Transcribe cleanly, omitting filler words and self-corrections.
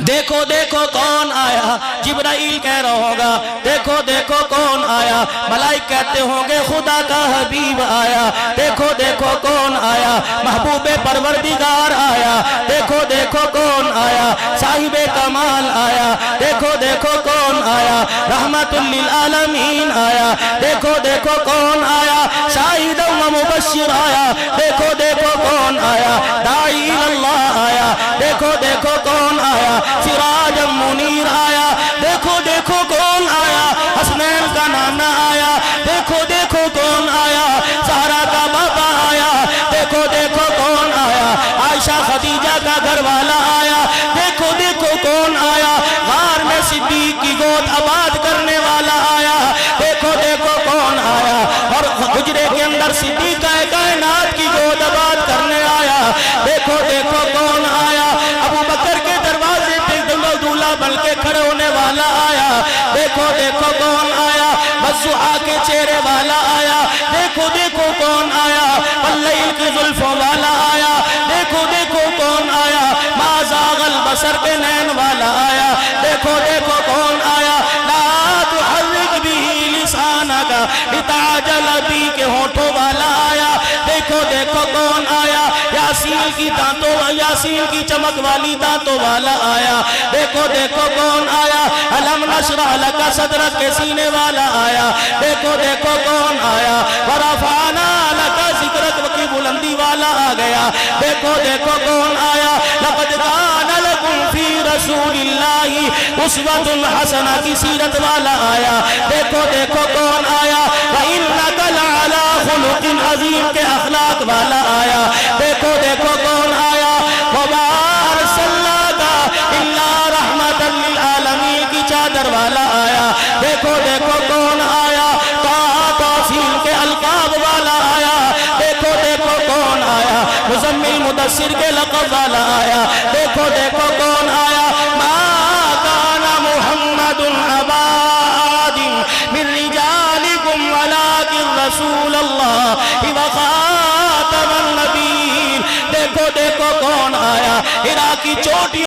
دیکھو دیکھو کون آیا، جبرائیل کہہ رہا ہوگا دیکھو دیکھو کون آیا، ملائک کہتے ہوں گے خدا کا حبیب آیا، دیکھو دیکھو کون آیا، محبوب پروردگار آیا، دیکھو دیکھو کون آیا، صاحب کمال آیا، دیکھو دیکھو کون آیا، رحمت للعالمین آیا، دیکھو دیکھو کون آیا، شاہد و مبشر آیا، دیکھو دیکھو کون آیا، داعی اللہ آیا، دیکھو دیکھو کون آیا، سراج منیر آیا، دیکھو دیکھو کون آیا، حسنین کا نانا آیا، دیکھو دیکھو کون آیا، زہرا کا بابا آیا، دیکھو دیکھو کون آیا، عائشہ خدیجہ کا گھر والا آیا، دیکھو دیکھو کون آیا، غار میں صدیق کی گود آباد کرنے والا آیا، دیکھو دیکھو کون آیا، اور حجرے کے اندر صدیق کائنات کی گود آباد کرنے آیا، دیکھو دیکھو کون آیا، ابو بکر کے دروازے پہ دولہا بن کے کھڑے ہونے والا آیا، دیکھو دیکھو کون آیا، وضحا کے چہرے والا آیا، دیکھو دیکھو کون آیا، واللیل کی زلفوں والا آیا، دیکھو دیکھو کون آیا، ما زاغ البصر کے نین والا آیا، دیکھو دیکھو کون آیا، لا تحرک بھی لسانک لتعجل بھی کے ہونٹوں والا آیا، دیکھو دیکھو کون آیا، یاسین کی دانتوں یاسین کی چمک والی دانتوں والا آیا، دیکھو دیکھو کون آیا، علم نشرح لک صدرک کے سینے والا آیا، دیکھو دیکھو کون آیا، ورفعنا لک ذکرک کی بلندی والا آ گیا، دیکھو دیکھو کون آیا، لقد کان لکم فی رسول اللہ اسوۃ حسنہ کی سیرت والا آیا، دیکھو دیکھو کون آیا، وَإِنَّكَ لَعَلَىٰ خُلُقٍ عظیم کے اخلاق والا آیا، دیکھو دیکھو کون آیا، وَمَا أَرْسَلْنَاكَ إِلَّا رَحْمَةً لِلْعَالَمِينَ کی چادر والا آیا، دیکھو دیکھو کون آیا، توصیل کے القاب والا آیا، دیکھو دیکھو کون آیا، مزمل مدثر کے لقب والا آیا، دیکھو دیکھو کون آیا، مَا كَانَ مُحَمَّدٌ أَبَا أَحَدٍ مِّن رِّجَالِكُمْ وَلَٰكِن رَّسُولَ اللَّهِ وَخَاتَمَ النَّبِيِّينَ، دیکھو دیکھو کون آیا، ہرا کی چوٹی